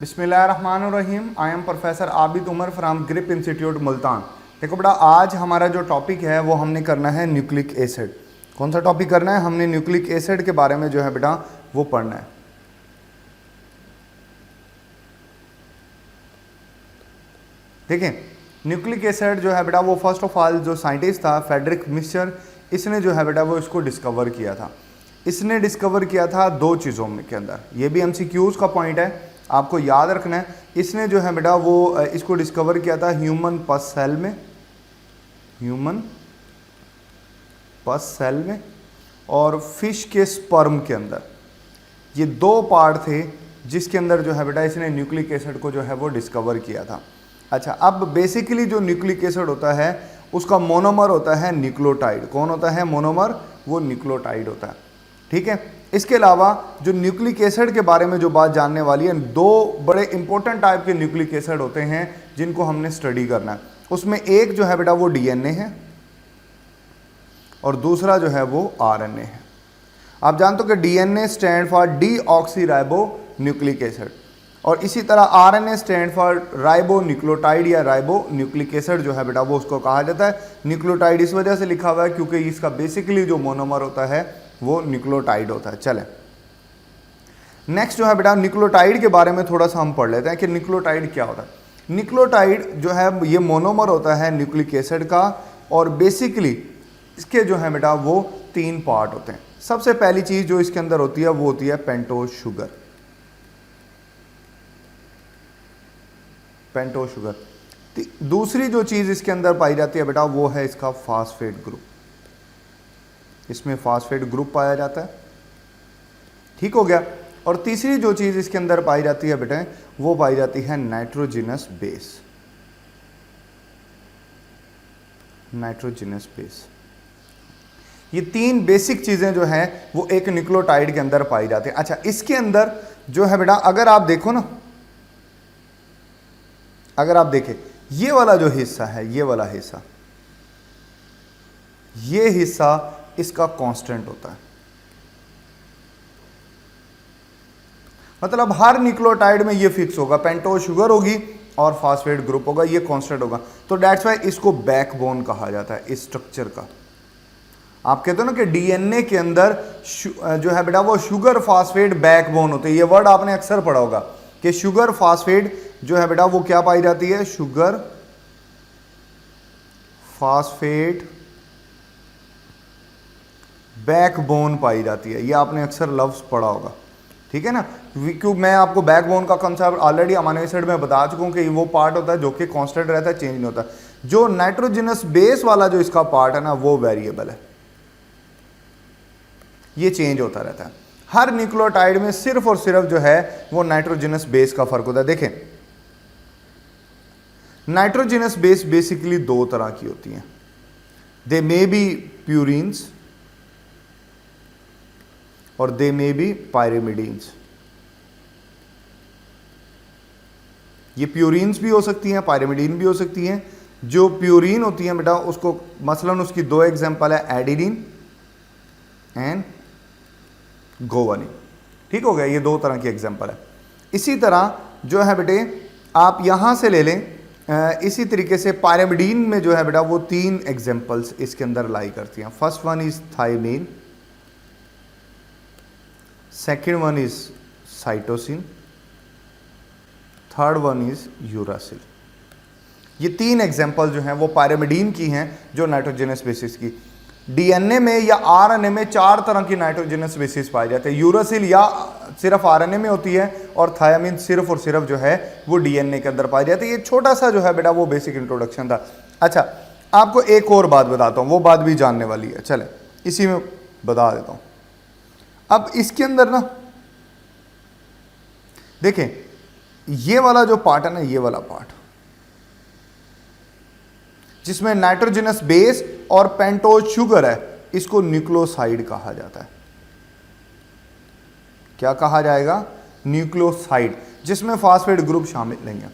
बिस्मिल्लाहिर्रहमानिर्रहीम। I am professor Abid Umar from grip institute Multan. देखो बेटा, आज हमारा जो टॉपिक है वो हमने करना है न्यूक्लिक एसिड। कौन सा टॉपिक करना है? हमने न्यूक्लिक एसिड के बारे में जो है बेटा वो पढ़ना है। देखिए, न्यूक्लिक एसिड जो है बेटा वो फर्स्ट ऑफ ऑल जो साइंटिस्ट था फ्रेडरिक मिक्सचर, इसने जो है बेटा वो इसको डिस्कवर किया था। इसने डिस्कवर किया था दो चीज़ों में के अंदर। ये भी एमसीक्यूज का पॉइंट है, आपको याद रखना है। इसने जो है बेटा वो इसको डिस्कवर किया था ह्यूमन पस सेल में, ह्यूमन पस सेल में और फिश के स्पर्म के अंदर। ये दो पार्ट थे जिसके अंदर जो है बेटा इसने न्यूक्लिक एसिड को जो है वो डिस्कवर किया था। अच्छा, अब बेसिकली जो न्यूक्लिक एसिड होता है उसका मोनोमर होता है न्यूक्लियोटाइड। कौन होता है मोनोमर? वो न्यूक्लियोटाइड होता है। ठीक है, इसके अलावा जो न्यूक्लिक एसिड के बारे में जो बात जानने वाली है, दो बड़े इंपॉर्टेंट टाइप के न्यूक्लिक एसिड होते हैं जिनको हमने स्टडी करना है। उसमें एक जो है बेटा वो डीएनए है और दूसरा जो है वो आरएनए है। आप जानते हो कि DNA stand for deoxyribo nucleic acid और इसी तरह RNA stand for ribo nucleotide या राइबो न्यूक्लिक एसिड जो है बेटा वो उसको कहा जाता है। न्यूक्लियोटाइड इस वजह से लिखा हुआ है क्योंकि इसका बेसिकली जो मोनोमर होता है वो न्यूक्लियोटाइड होता है। चले नेक्स्ट जो है बेटा न्यूक्लियोटाइड के बारे में थोड़ा सा हम पढ़ लेते हैं कि न्यूक्लियोटाइड क्या होता है। न्यूक्लियोटाइड जो है ये मोनोमर होता है न्यूक्लिक एसिड का और बेसिकली इसके जो है बेटा वो तीन पार्ट होते हैं। सबसे पहली चीज जो इसके अंदर होती है वो होती है पेंटोज शुगर। Pentose sugar. दूसरी जो चीज इसके अंदर पाई जाती है बेटा वो है इसका फास्फेट ग्रुप। इसमें फास्फेट ग्रुप पाया जाता है। ठीक हो गया। और तीसरी जो चीज इसके अंदर पाई जाती है बेटा वो पाई जाती है नाइट्रोजिनस बेस। Nitrogenous base. ये तीन बेसिक चीजें जो हैं वो एक न्यूक्लियोटाइड के अंदर पाई जाती है। अच्छा, इसके अंदर जो है बेटा अगर आप देखो ना, अगर आप देखें ये वाला जो हिस्सा है, ये वाला हिस्सा, ये हिस्सा इसका कांस्टेंट होता है। मतलब हर न्यूक्लियोटाइड में ये फिक्स होगा, पेंटोज शुगर होगी और फास्फेट ग्रुप होगा, ये कांस्टेंट होगा। तो दैट्स वाई इसको बैकबोन कहा जाता है इस स्ट्रक्चर का। आप कहते हो ना कि डीएनए के अंदर जो है बेटा वो शुगर फास्फेट बैकबोन होते हैं। ये वर्ड आपने अक्सर पढ़ा होगा कि शुगर फास्फेट जो है बेटा वो क्या पाई जाती है? शुगर फास्फेट बैकबोन पाई जाती है। ये आपने अक्सर लफ्ज पढ़ा होगा। ठीक है ना, क्यों मैं आपको बैकबोन का कंसेप्ट ऑलरेडी अमीनो एसिड में बता चुका हूं कि वो पार्ट होता है जो कि कांस्टेंट रहता है, चेंज नहीं होता। जो नाइट्रोजिनस बेस वाला जो इसका पार्ट है ना वो वेरिएबल है, ये चेंज होता रहता है। हर न्यूक्लियोटाइड में सिर्फ और सिर्फ जो है वो नाइट्रोजिनस बेस का फर्क होता है। देखें, नाइट्रोजिनस बेस बेसिकली दो तरह की होती हैं। दे मे बी प्यूरिन्स और दे मे बी पायरिमिडीन्स। ये प्यूरिन्स भी हो सकती हैं, पायरिमिडीन भी हो सकती हैं। जो प्यूरिन होती हैं बेटा उसको मसलन उसकी दो एग्जांपल है, एडिनिन एंड गोवानिन। ठीक हो गया, ये दो तरह की एग्जांपल है। इसी तरह जो है बेटे आप यहां से ले लें, इसी तरीके से पायरिमिडीन में जो है बेटा वो तीन एग्जांपल्स इसके अंदर लाई करती हैं। First one is thymine, second one is cytosine, third one is uracil. ये तीन एग्जांपल जो हैं वो पायरिमिडीन की हैं जो नाइट्रोजनस बेसिस की। डीएनए में या आरएनए में चार तरह की नाइट्रोजनस बेसिस पाए जाते हैं। यूरासिल या सिर्फ आरएनए में होती है और थायमीन सिर्फ और सिर्फ जो है वो डीएनए के अंदर पाई जाती है। ये छोटा सा जो है बेटा वो बेसिक इंट्रोडक्शन था। अच्छा, आपको एक और बात बताता हूं, वो बात भी जानने वाली है, चले इसी में बता देता हूं। अब इसके अंदर ना देखें, ये वाला जो पार्ट है ना, ये वाला पार्ट जिसमें नाइट्रोजनस बेस और पेंटोज शुगर है, इसको न्यूक्लियोसाइड कहा जाता है। क्या कहा जाएगा? न्यूक्लियोसाइड, जिसमें फास्फेट ग्रुप शामिल नहीं है।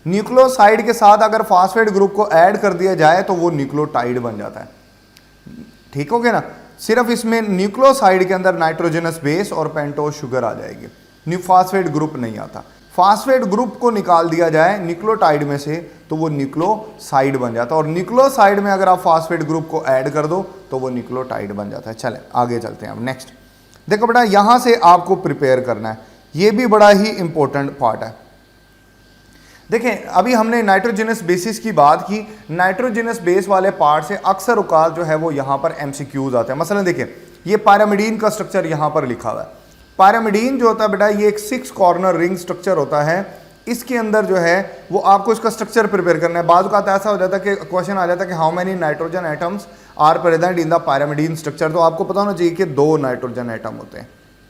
न्यूक्लियोसाइड के साथ अगर फास्फेट ग्रुप को ऐड कर दिया जाए तो वो न्यूक्लियोटाइड बन जाता है। ठीक हो गया ना, सिर्फ इसमें न्यूक्लियोसाइड के अंदर नाइट्रोजनस बेस और पेंटोज शुगर आ जाएगी, न्यूफॉस्फेट ग्रुप नहीं आता। फास्फेट ग्रुप को निकाल दिया जाए न्यूक्लियोटाइड में से तो वो न्यूक्लियोसाइड बन जाता है, और न्यूक्लियोसाइड में अगर आप फास्फेट ग्रुप को ऐड कर दो तो वो न्यूक्लियोटाइड बन जाता है। चले आगे चलते हैं अब नेक्स्ट। देखो बेटा यहां से आपको प्रिपेयर करना है, ये भी बड़ा ही इंपॉर्टेंट पार्ट है। देखें अभी हमने नाइट्रोजनस बेसिस की बात की, नाइट्रोजनस बेस वाले पार्ट से अक्सर औकात जो है वो यहाँ पर एमसीक्यूज आते हैं। मसलन देखें ये पायरामिडीन का स्ट्रक्चर यहाँ पर लिखा हुआ है। पायरामिडीन जो होता है बेटा ये एक 6 कॉर्नर रिंग स्ट्रक्चर होता है, इसके अंदर जो है वो आपको इसका स्ट्रक्चर प्रिपेयर करना है। बाजू का ऐसा हो जाता है कि क्वेश्चन आ जाता है कि how many nitrogen atoms are present in the pyrimidine structure, तो आपको पता होना चाहिए कि 2 नाइट्रोजन एटम होते हैं,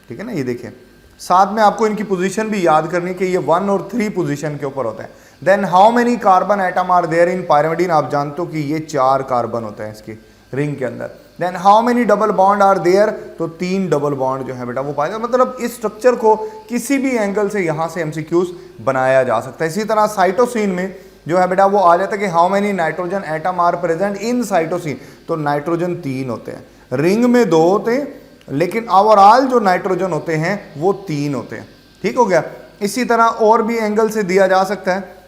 ठीक है ना। ये देखिए साथ में आपको इनकी पोजीशन भी याद करनी कि ये 1 और 3 पोजीशन के ऊपर होते हैं। Then how many carbon atom are there in pyrimidine, आप जानते हो कि ये 4 कार्बन होते हैं इसकी रिंग के अंदर। Then how many double bond are there, तो 3 डबल बॉन्ड जो है बेटा वो पाएगा। मतलब इस स्ट्रक्चर को किसी भी एंगल से यहाँ से एमसीक्यूज बनाया जा सकता है। इसी तरह साइटोसिन में जो है बेटा वो आ जाता है कि how many nitrogen atom are present in cytosine, तो नाइट्रोजन 3 होते हैं, रिंग में 2 होते हैं, लेकिन ओवरऑल जो नाइट्रोजन होते हैं वो 3 होते हैं, ठीक हो गया। इसी तरह और भी एंगल से दिया जा सकता है,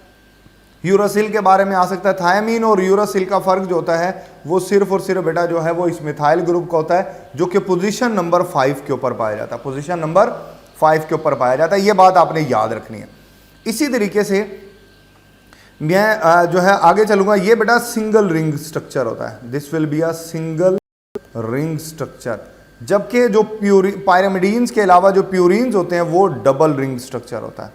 यूरासिल के बारे में आ सकता है। थायमीन और यूरासिल का फर्क जो होता है वो सिर्फ और सिर्फ बेटा जो है वो इस मिथाइल ग्रुप का होता है, जो कि पोजीशन नंबर 5 के ऊपर पाया जाता है, पोजीशन नंबर 5 के ऊपर पाया जाता है। ये बात आपने याद रखनी है। इसी तरीके से मैं जो है आगे चलूंगा, ये बेटा सिंगल रिंग स्ट्रक्चर होता है, this will be a single ring structure, जबकि जो पायरामिडीन्स के अलावा जो प्यूरिन्स होते हैं वो डबल रिंग स्ट्रक्चर होता है।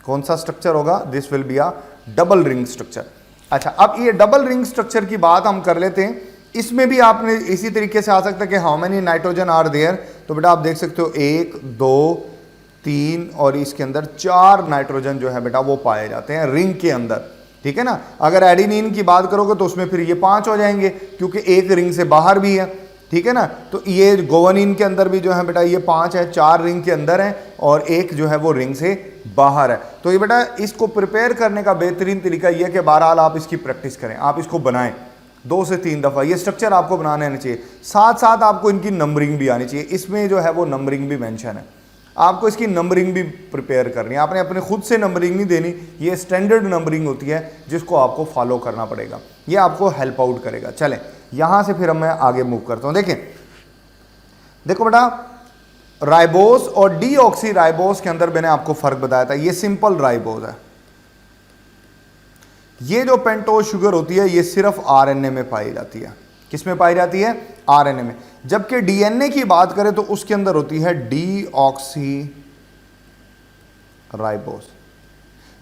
कौन सा स्ट्रक्चर होगा, this will be a double ring structure. अच्छा अब ये डबल रिंग स्ट्रक्चर की बात हम कर लेते हैं। इसमें भी आपने इसी तरीके से आ सकता है कि how many nitrogen are there, तो बेटा आप देख सकते हो 1 2 3 और इसके अंदर 4 नाइट्रोजन जो है बेटा वो पाए जाते हैं रिंग के अंदर, ठीक है ना। अगर एडिनिन की बात करोगे तो उसमें फिर ये 5 हो जाएंगे क्योंकि एक रिंग से बाहर भी है, ठीक है ना। तो ये गोवनिन के अंदर भी जो है बेटा ये 5 है, 4 रिंग के अंदर है और एक जो है वो रिंग से बाहर है। तो ये बेटा इसको प्रिपेयर करने का बेहतरीन तरीका ये है कि बहरहाल आप इसकी प्रैक्टिस करें, आप इसको बनाएं 2 से 3 दफ़ा, ये स्ट्रक्चर आपको बनाने आना चाहिए। साथ साथ आपको इनकी नंबरिंग भी आनी चाहिए, इसमें जो है वो नंबरिंग भी मेंशन है, आपको इसकी नंबरिंग भी प्रिपेयर करनी है। आपने अपने खुद से नंबरिंग नहीं देनी, ये स्टैंडर्ड नंबरिंग होती है जिसको आपको फॉलो करना पड़ेगा, ये आपको हेल्प आउट करेगा। चलें यहाँ से फिर मैं आगे मूव करता हूँ। देखें देखो बेटा राइबोस और डीऑक्सी राइबोस के अंदर मैंने आपको फर्क बताया था, ये सिंपल राइबोस है। ये जो पेंटोज शुगर होती है ये सिर्फ आरएनए में पाई जाती है। किस में पाई जाती है, आरएनए में। जबकि डीएनए की बात करें तो उसके अंदर होती है डीऑक्सी राइबोस।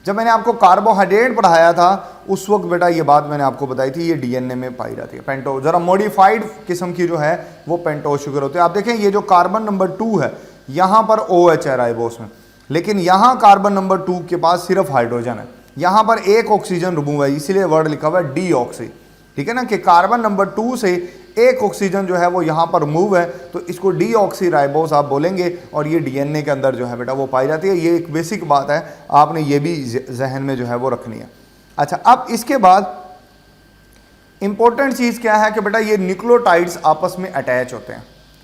जब मैंने आपको कार्बोहाइड्रेट पढ़ाया था उस वक्त बेटा ये बात मैंने आपको बताई थी, ये डीएनए में पाई जाती है। पेंटो जरा मॉडिफाइड किस्म की जो है वो पेंटोज शुगर होती है। आप देखें ये जो कार्बन नंबर 2 है यहाँ पर OH है राइबोस में, लेकिन यहाँ कार्बन नंबर 2 के पास सिर्फ हाइड्रोजन है, यहाँ पर एक ऑक्सीजन रिमूव है, इसीलिए वर्ड लिखा हुआ है डीऑक्सी, ठीक है ना, कि कार्बन नंबर 2 से एक ऑक्सीजन जो है वो यहाँ पर मूव है, तो इसको डीऑक्सी राइबोस आप बोलेंगे और ये डीएनए के अंदर जो है बेटा वो पाई जाती है। ये एक बेसिक बात है, आपने ये भी जहन में जो है वो रखनी है। अच्छा अब इसके बाद इंपॉर्टेंट चीज़ क्या है कि बेटा ये न्यूक्लियोटाइड्स आपस में अटैच होते हैं।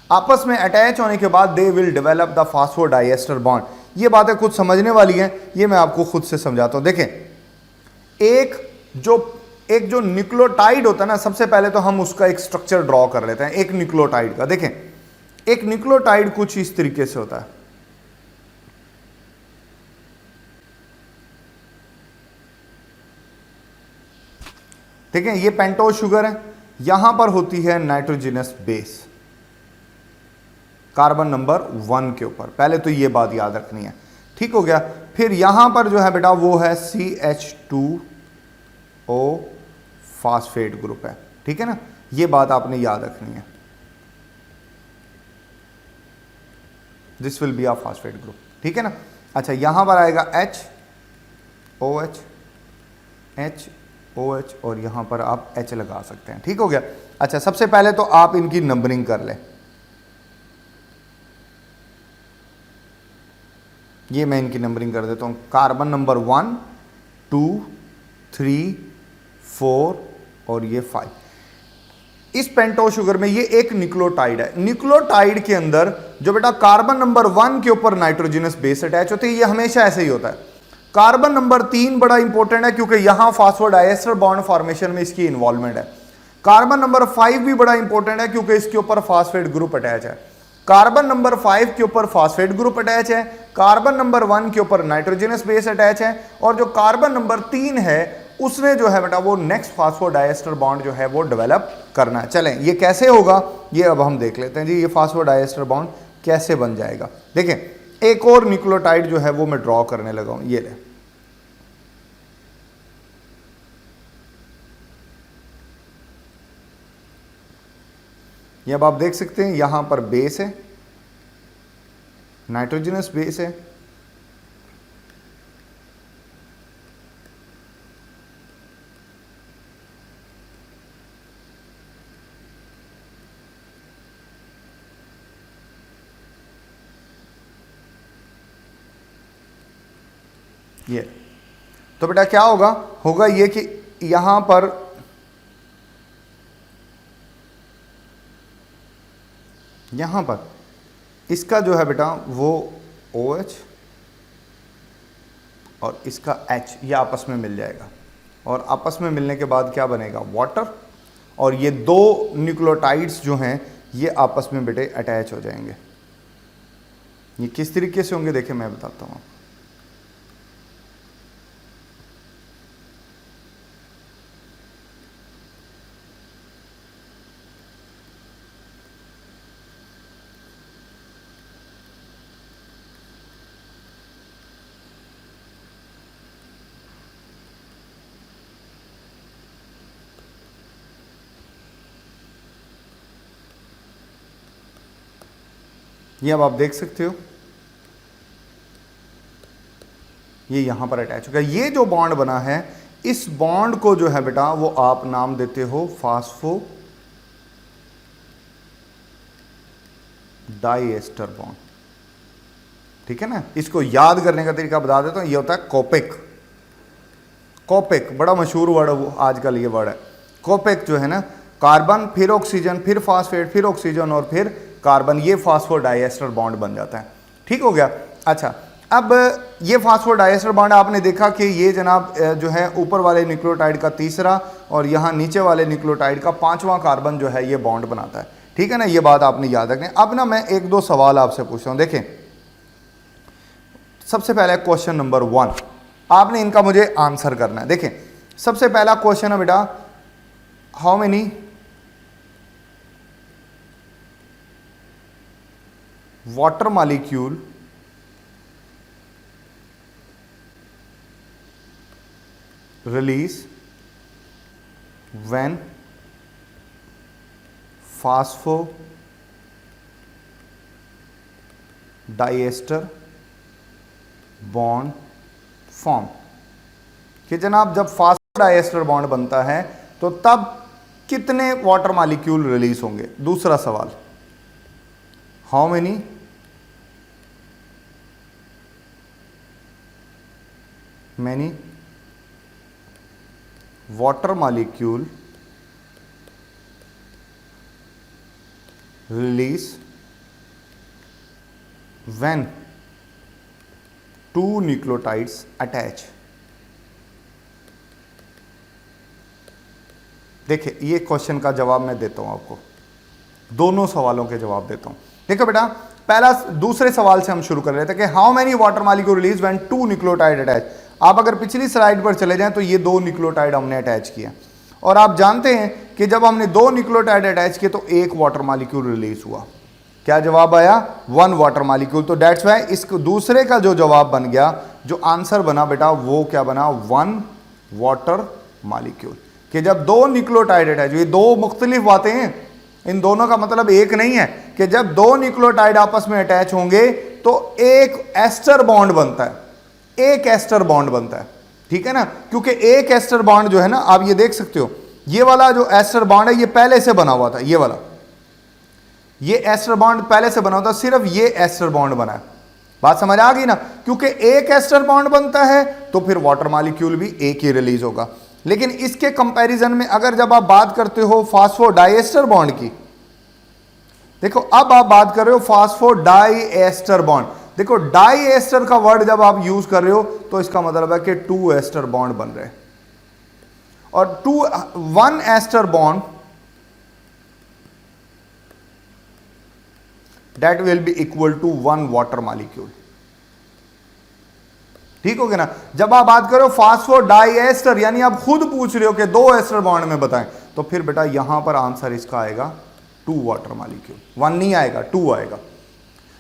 आपस में अटैच होने के बाद they will develop the फास्फोडाइएस्टर bond. ये बातें कुछ समझने वाली हैं, ये मैं आपको खुद से समझाता हूँ। देखें एक जो न्यूक्लियोटाइड होता है ना, सबसे पहले तो हम उसका एक स्ट्रक्चर ड्रॉ कर लेते हैं एक न्यूक्लियोटाइड का। देखें एक न्यूक्लियोटाइड कुछ इस तरीके से होता है, देखें ये पेंटोज शुगर है, यहां पर होती है नाइट्रोजनस बेस कार्बन नंबर 1 के ऊपर, पहले तो ये बात याद रखनी है, ठीक हो गया। फिर यहां पर जो है बेटा वो है CH2O फास्फेट ग्रुप है, ठीक है ना, ये बात आपने याद रखनी है, this will be a phosphate group, ठीक है ना। अच्छा यहां पर आएगा HOH और यहां पर आप H लगा सकते हैं, ठीक हो गया। अच्छा सबसे पहले तो आप इनकी नंबरिंग कर लें, ये मैं इनकी नंबरिंग कर देता हूं। कार्बन नंबर 1 2 3 4 और ये 5। इस पेंटोज शुगर में ये एक न्यूक्लियोटाइड है। न्यूक्लियोटाइड के अंदर जो बेटा कार्बन नंबर 1 के ऊपर नाइट्रोजनस बेस अटैच होते हैं, ये हमेशा ऐसे ही होता है। कार्बन नंबर 3 बड़ा इंपॉर्टेंट है क्योंकि यहां फास्फोडाइएस्टर बॉन्ड फॉर्मेशन में इसकी इन्वॉल्वमेंट है। कार्बन नंबर 5 भी बड़ा इंपॉर्टेंट है क्योंकि इसके ऊपर फास्फेट ग्रुप अटैच है। कार्बन नंबर 5 के ऊपर फास्फेट ग्रुप अटैच है, कार्बन नंबर 1 के ऊपर नाइट्रोजनस बेस अटैच है, और जो कार्बन नंबर 3 है उसने जो है बेटा वो नेक्स्ट फास्फोडाइएस्टर बॉन्ड जो है वो डेवलप करना है। चलें ये कैसे होगा ये अब हम देख लेते हैं जी, ये फास्फोडाइएस्टर बॉन्ड कैसे बन जाएगा। देखें एक और न्यूक्लियोटाइड जो है वो मैं ड्रॉ करने लगा हूं, ये ले, ये अब आप देख सकते हैं यहां पर बेस है, नाइट्रोजनस बेस है, ये तो बेटा क्या होगा, होगा ये कि यहां पर इसका जो है बेटा वो OH और इसका H ये आपस में मिल जाएगा, और आपस में मिलने के बाद क्या बनेगा, वाटर, और ये दो न्यूक्लियोटाइड्स जो हैं ये आपस में बेटे अटैच हो जाएंगे। ये किस तरीके से होंगे देखिए मैं बताता हूँ। ये अब आप देख सकते हो ये यहां पर अटैच हो गया। ये जो बॉन्ड बना है इस बॉन्ड को जो है बेटा वो आप नाम देते हो फास्फो डाइएस्टर बॉन्ड, ठीक है ना। इसको याद करने का तरीका बता देता हूं, ये होता है कोपेक। कोपेक बड़ा मशहूर वर्ड है आजकल, ये वर्ड है कोपेक जो है ना, कार्बन फिर ऑक्सीजन फिर फास्फेट फिर ऑक्सीजन और फिर कार्बन, ये फास्फोडाइएस्टर बॉन्ड बन जाता है। ठीक हो गया। अच्छा अब ये फास्फोडाइएस्टर बॉन्ड आपने देखा कि ये जनाब जो है ऊपर वाले न्यूक्लियोटाइड का तीसरा और यहाँ नीचे वाले न्यूक्लियोटाइड का पांचवा कार्बन जो है ये बॉन्ड बनाता है, ठीक है ना। ये बात आपने याद रखनी। अब ना मैं एक दो सवाल आपसे पूछता हूँ। देखें सबसे पहले क्वेश्चन नंबर 1, आपने इनका मुझे आंसर करना है। देखें सबसे पहला क्वेश्चन है बेटा, how many water molecule release when phosphodiester bond form। कि जनाब जब फास्फोडाइएस्टर बॉन्ड बनता है तो तब कितने वाटर मॉलिक्यूल रिलीज होंगे। दूसरा सवाल, how many water molecule release when two nucleotides attach। देखिए ये क्वेश्चन का जवाब मैं देता हूं आपको, दोनों सवालों के जवाब देता हूं। देखो बेटा पहला दूसरे सवाल से हम शुरू कर रहे थे कि how many water molecule release when two nucleotide attach. आप अगर पिछली स्लाइड पर चले जाएं तो ये दो न्यूक्लियोटाइड हमने अटैच किया, और आप जानते हैं कि जब हमने दो न्यूक्लियोटाइड अटैच किए तो एक वाटर मॉलिक्यूल रिलीज हुआ। क्या जवाब आया, 1 वाटर मॉलिक्यूल। तो डेट्स वाई इसको दूसरे का जो जवाब बन गया, जो आंसर बना बेटा वो क्या बना, 1 वाटर मॉलिक्यूल। कि जब दो न्यूक्लियोटाइड अटैच हुए, दो मुख्तलिफ बातें हैं, इन दोनों का मतलब एक नहीं है कि जब दो न्यूक्लियोटाइड आपस में अटैच होंगे तो एक एस्टर बॉन्ड बनता है, एक एस्टर बॉन्ड बनता है, ठीक है ना। क्योंकि एक एस्टर बॉन्ड जो है ना, आप ये देख सकते हो ये वाला जो एस्टर बॉन्ड है ये पहले से बना हुआ था, ये वाला ये एस्टर बॉन्ड पहले से बना हुआ था, सिर्फ ये एस्टर बॉन्ड बना है। बात समझ आ गई ना। क्योंकि एक एस्टर बॉन्ड बनता है तो फिर वाटर मॉलिक्यूल भी एक ही रिलीज होगा। लेकिन इसके कंपैरिजन में अगर जब आप बात करते हो फास्फोडाइएस्टर बॉन्ड की, देखो अब आप बात कर रहे हो फास्फोडाइएस्टर बॉन्ड। देखो डाई एस्टर का वर्ड जब आप यूज कर रहे हो तो इसका मतलब है कि 2 एस्टर बॉन्ड बन रहे हैं, और 1 ester bond that will be equal to 1 water molecule. ठीक हो गया ना। जब आप बात करो फास्फोडाइएस्टर, यानी आप खुद पूछ रहे हो कि 2 एस्टर बॉन्ड में बताएं, तो फिर बेटा यहां पर आंसर इसका आएगा 2 वाटर मॉलिक्यूल, 1 नहीं आएगा, 2 आएगा।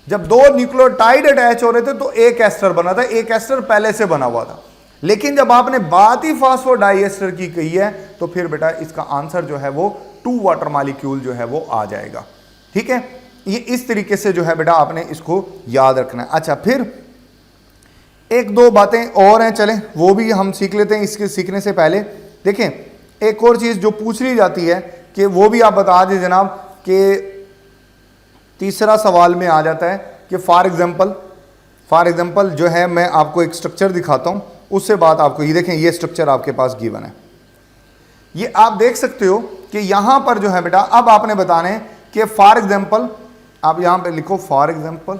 जब 2 न्यूक्लियोटाइड अटैच हो रहे थे तो एक एस्टर बना था, एक एस्टर पहले से बना हुआ था। लेकिन जब आपने बात ही फास्फोडाइएस्टर की कही है तो फिर बेटा इसका आंसर जो है वो 2 वाटर मॉलिक्यूल जो है वो आ जाएगा। ठीक है, ये इस तरीके से जो है बेटा आपने इसको याद रखना है। अच्छा, फिर एक दो बातें और हैं, चलें वो भी हम सीख लेते हैं। इसके सीखने से पहले देखें एक और चीज़ जो पूछ ली जाती है कि वो भी आप बता दें जनाब, कि तीसरा सवाल में आ जाता है कि फॉर एग्जांपल जो है, मैं आपको एक स्ट्रक्चर दिखाता हूं, उससे बात आपको ये देखें, ये स्ट्रक्चर आपके पास गिवन है, ये आप देख सकते हो कि यहां पर जो है बेटा अब आपने बताना है कि फॉर एग्जांपल, आप यहां पे लिखो for example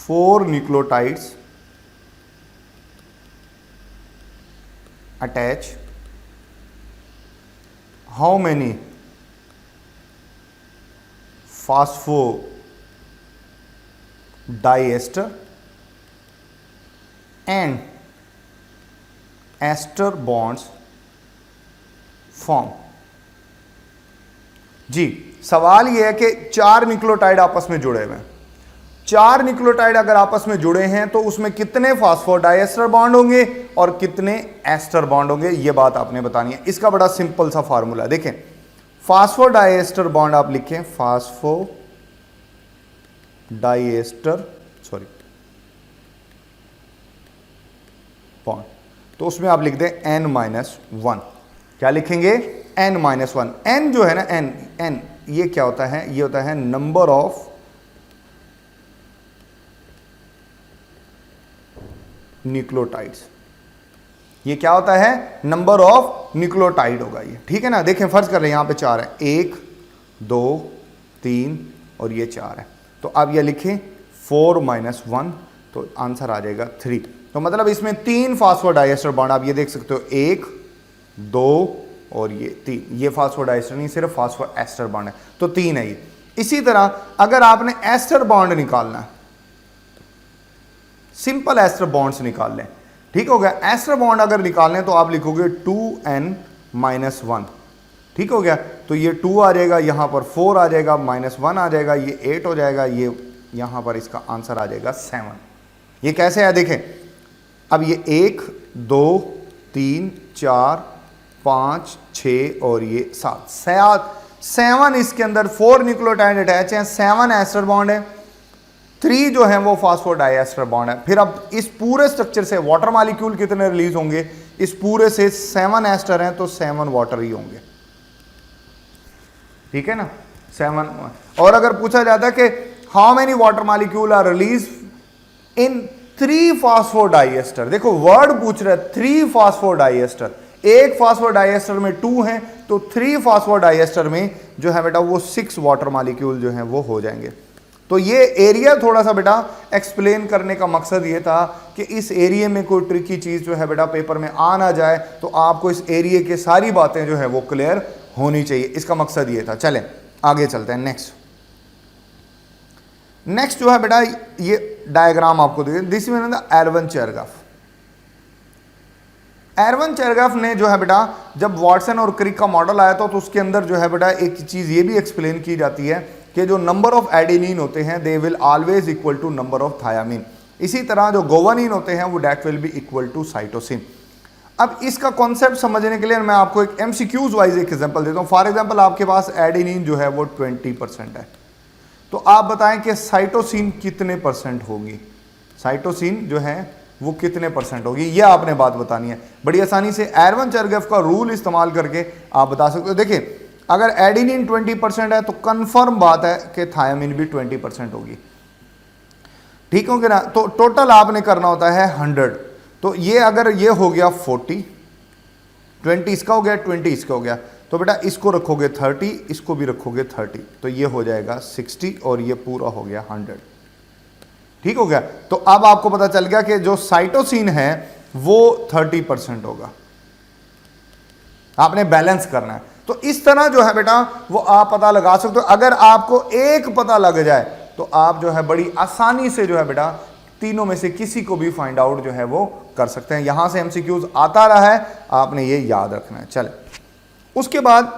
4 nucleotides attach how many phosphodiester and ester bonds form। जी, सवाल यह है कि 4 न्यूक्लियोटाइड आपस में जुड़े हुए हैं, 4 न्यूक्लियोटाइड अगर आपस में जुड़े हैं तो उसमें कितने फास्फोडाइएस्टर बॉन्ड होंगे और कितने एस्टर बॉन्ड होंगे, ये बात आपने बतानी है। इसका बड़ा सिंपल सा फार्मूला देखें, फास्फोडाइएस्टर बॉन्ड आप लिखें, बॉन्ड, तो उसमें आप लिख दें n-1। क्या लिखेंगे? n-1। n जो है ना, n ये क्या होता है? ये होता है नंबर ऑफ न्यूक्लियोटाइड्स। ये क्या होता है? नंबर ऑफ न्यूक्लियोटाइड होगा ये। ठीक है ना। देखें फर्ज कर रहे हैं यहां पे 4 है, 1 2 3 और ये 4 है, तो आप ये लिखें 4 - 1, तो आंसर आ जाएगा 3। तो मतलब इसमें 3 फास्फोडाइएस्टर बॉन्ड आप ये देख सकते हो, 1 2 और ये 3। ये फास्फोडाइएस्टर नहीं, सिर्फ फास्फोएस्टर बॉन्ड है, तो 3 है ये। इसी तरह अगर आपने एस्टर बॉन्ड निकालना है, सिंपल एस्टर बॉन्ड्स निकाल लें, ठीक हो गया। एस्टर बॉन्ड अगर निकालने तो आप लिखोगे 2n-1, ठीक हो गया। तो ये 2 आ जाएगा, यहां पर 4 आ जाएगा, -1 आ जाएगा, ये 8 हो जाएगा, ये यहां पर इसका आंसर आ जाएगा 7। ये कैसे है देखें, अब ये 1 2 3 4 5 6 और ये 7 इसके अंदर 4 न्यूक्लियोटाइड अटैच हैं, 7 एस्टर बॉन्ड है, 3 जो है वो फास्फोडाइएस्टर बॉन्ड है। फिर अब इस पूरे स्ट्रक्चर से वाटर मॉलिक्यूल कितने रिलीज होंगे? इस पूरे से 7 एस्टर हैं तो 7 वाटर ही होंगे, ठीक है ना, 7। और अगर पूछा जाता है कि how many water molecule are release in 3 phosphodiester, देखो वर्ड पूछ रहा है 3 फास्फोडाइएस्टर, एक फास्फोडाइएस्टर में 2 हैं, तो 3 फास्फोडाइएस्टर में जो है बेटा वो 6 वाटर मॉलिक्यूल जो हैं वो हो जाएंगे। तो ये एरिया थोड़ा सा बेटा एक्सप्लेन करने का मकसद ये था कि इस एरिया में कोई ट्रिकी चीज़ जो है बेटा पेपर में आ ना जाए, तो आपको इस एरिया के सारी बातें जो है वो क्लियर होनी चाहिए, इसका मकसद ये था। चलें आगे चलते हैं। नेक्स्ट जो है बेटा ये डायग्राम आपको देखिए, दिस मीन द एरवन चेरगॉफ ने जो है बेटा जब वाटसन और क्रिक का मॉडल आया था तो उसके अंदर जो है बेटा एक चीज़ ये भी एक्सप्लेन की जाती है कि जो नंबर ऑफ एडेनिन होते हैं they will always equal to number of thymine. इसी तरह जो गोवानिन होते हैं वो that will be equal to cytosine. अब इसका कॉन्सेप्ट समझने के लिए मैं आपको एक MCQs वाइज एक एग्जांपल देता हूँ। फॉर एग्जांपल आपके पास एडेनिन जो है वो 20% है, तो आप बताएं कि साइटोसिन कितने % होगी, साइटोसिन जो है वो कितने % होगी, ये आपने बात बतानी है। बड़ी आसानी से एरवन चेरगॉफ का रूल इस्तेमाल करके आप बता सकते हो। देखिए अगर एडेनिन 20% है तो कंफर्म बात है कि थायामीन भी 20% होगी, ठीक हो गया ना। तो टोटल आपने करना होता है 100, तो ये अगर ये हो गया 40, 20 इसका हो गया, 20 इसका हो गया, तो तो बेटा इसको रखोगे 30, इसको भी रखोगे 30, तो ये हो जाएगा 60 और ये पूरा हो गया 100। ठीक हो गया। तो अब आपको पता चल गया कि जो साइटोसिन है वो 30% होगा। आपने बैलेंस करना है। तो इस तरह जो है बेटा वो आप पता लगा सकते हो। अगर आपको एक पता लग जाए तो आप जो है बड़ी आसानी से जो है बेटा तीनों में से किसी को भी फाइंड आउट जो है वो कर सकते हैं। यहां से एमसीक्यूज आता रहा है, आपने ये याद रखना है। चले, उसके बाद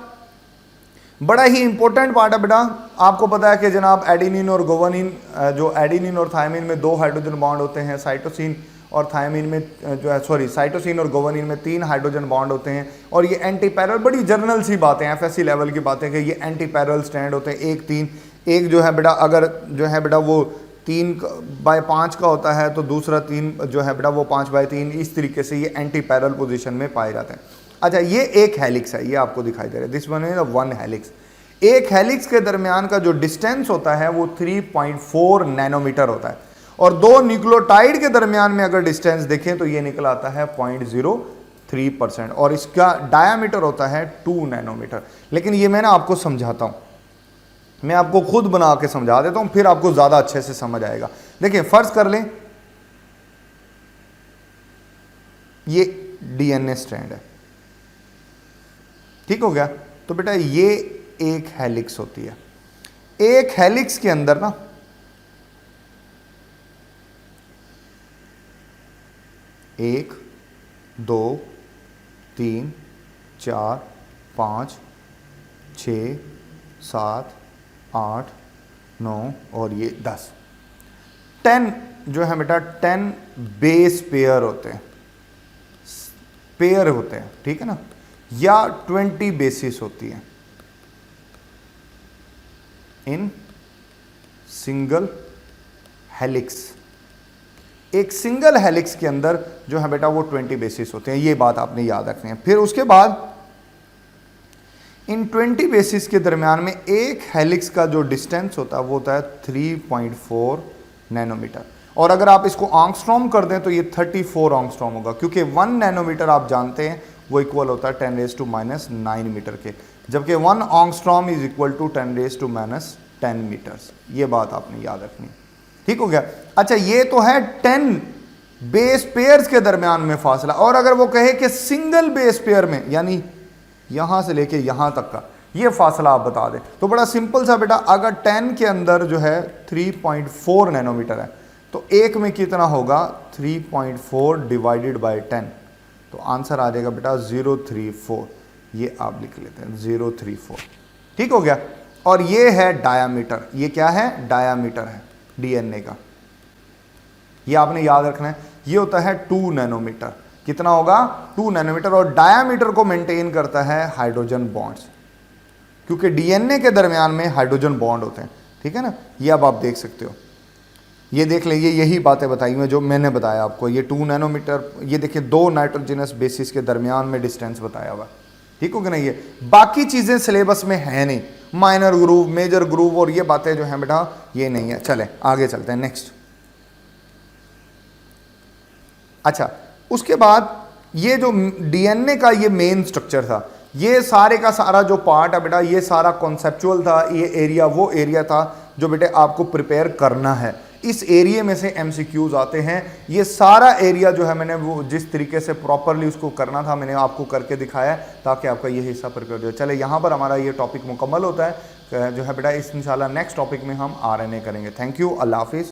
बड़ा ही इंपॉर्टेंट पार्ट है बेटा, आपको पता है कि जनाब एडेनिन और गुवानिन, जो एडेनिन और थायमिन में 2 हाइड्रोजन बॉन्ड होते हैं, साइटोसिन और थायमिन में जो है साइटोसिन और गुवानिन में 3 हाइड्रोजन बॉन्ड होते हैं। और ये एंटी पैरल, बड़ी जर्नल सी बातें, एफएससी लेवल की बातें कि ये एंटी पैरल स्टैंड होते हैं। 1 3 एक जो है बेटा, अगर जो है बेटा वो 3/5 का होता है तो दूसरा 3 जो है बेटा वो 5/3, इस तरीके से ये एंटी पैरल पोजीशन में पाए जाते हैं। अच्छा, ये एक हेलिक्स है, ये आपको दिखाई दे रहा है, दिस वन इज 1 हेलिक्स। एक हेलिक्स के दरमियान का जो डिस्टेंस होता है वो 3.4 नैनोमीटर होता है। और 2 न्यूक्लियोटाइड के दरमियान में अगर डिस्टेंस देखें तो ये निकल आता है 0.03%, और इसका डायामीटर होता है 2 नैनोमीटर। लेकिन ये मैं ना आपको समझाता हूं, मैं आपको खुद बना के समझा देता हूं, फिर आपको ज्यादा अच्छे से समझ आएगा। देखिए, फर्ज कर लें ये डीएनए स्ट्रैंड है, ठीक हो गया। तो बेटा ये एक हेलिक्स होती है। एक हेलिक्स के अंदर ना 1 2 3 4 5 6 7 8 9 और ये 10 जो है बेटा 10 बेस पेयर होते हैं, पेयर होते हैं, ठीक है ना, या 20 बेसिस होती है इन सिंगल हेलिक्स। एक सिंगल हेलिक्स के अंदर जो है बेटा वो 20 बेसिस होते हैं, ये बात आपने याद रखनी है। फिर उसके बाद इन 20 बेसिस के दरमियान में एक हेलिक्स का जो डिस्टेंस होता है वो होता है 3.4 नैनोमीटर। और अगर आप इसको आंगस्ट्रॉम कर दें तो ये 34 आंगस्ट्रॉम होगा, क्योंकि 1 नैनोमीटर आप जानते हैं वो इक्वल होता है 10⁻⁻⁹ मीटर के, जबकि 1 angstrom is equal to 10⁻⁻10 metres. ये बात आपने याद रखनी, ठीक हो गया। अच्छा, ये तो है 10 बेस पेयर्स के दरमियान में फासला। और अगर वो कहे कि सिंगल बेस पेयर में, यानी यहां से लेके यहां तक का ये फासला आप बता दें, तो बड़ा सिंपल सा बेटा, अगर 10 के अंदर जो है 3.4 नैनोमीटर है तो एक में कितना होगा 3.4 डिवाइडेड बाय 10, तो आंसर आ जाएगा बेटा 034। ये आप लिख लेते हैं 034, ठीक हो गया। और ये है डायामीटर, ये क्या है, डायामीटर है डीएनए का, ये आपने याद रखना है। ये होता है 2 नैनोमीटर, कितना होगा 2 नैनोमीटर। और डायामीटर को मेंटेन करता है हाइड्रोजन बॉन्ड्स, क्योंकि डीएनए के दरमियान में हाइड्रोजन बॉन्ड होते हैं, ठीक है ना। ये अब आप देख सकते हो, ये देख लें, ये यही बातें बताई हुई जो मैंने बताया आपको। ये 2 नैनोमीटर, ये देखिए 2 नाइट्रोजनस बेसिस के दरमियान में डिस्टेंस बताया हुआ, ठीक हो गया ना। ये बाकी चीजें सिलेबस में है नहीं, माइनर ग्रूव, मेजर ग्रूव और ये बातें जो हैं बेटा ये नहीं है। चले आगे चलते हैं, नेक्स्ट। अच्छा, उसके बाद ये जो डीएनए का ये मेन स्ट्रक्चर था, ये सारे का सारा जो पार्ट है बेटा, ये सारा कॉन्सेप्चुअल था। ये एरिया वो एरिया था जो बेटे आपको प्रिपेयर करना है। इस एरिया में से एमसीक्यूज आते हैं। ये सारा एरिया जो है मैंने वो जिस तरीके से प्रॉपरली उसको करना था मैंने आपको करके दिखाया है, ताकि आपका ये हिस्सा प्रिपेयर हो। चले, यहाँ पर हमारा ये टॉपिक मुकम्मल होता है जो है बेटा। इस इंशाल्लाह नेक्स्ट टॉपिक में हम आरएनए करेंगे। थैंक यू, अल्लाह हाफिज़।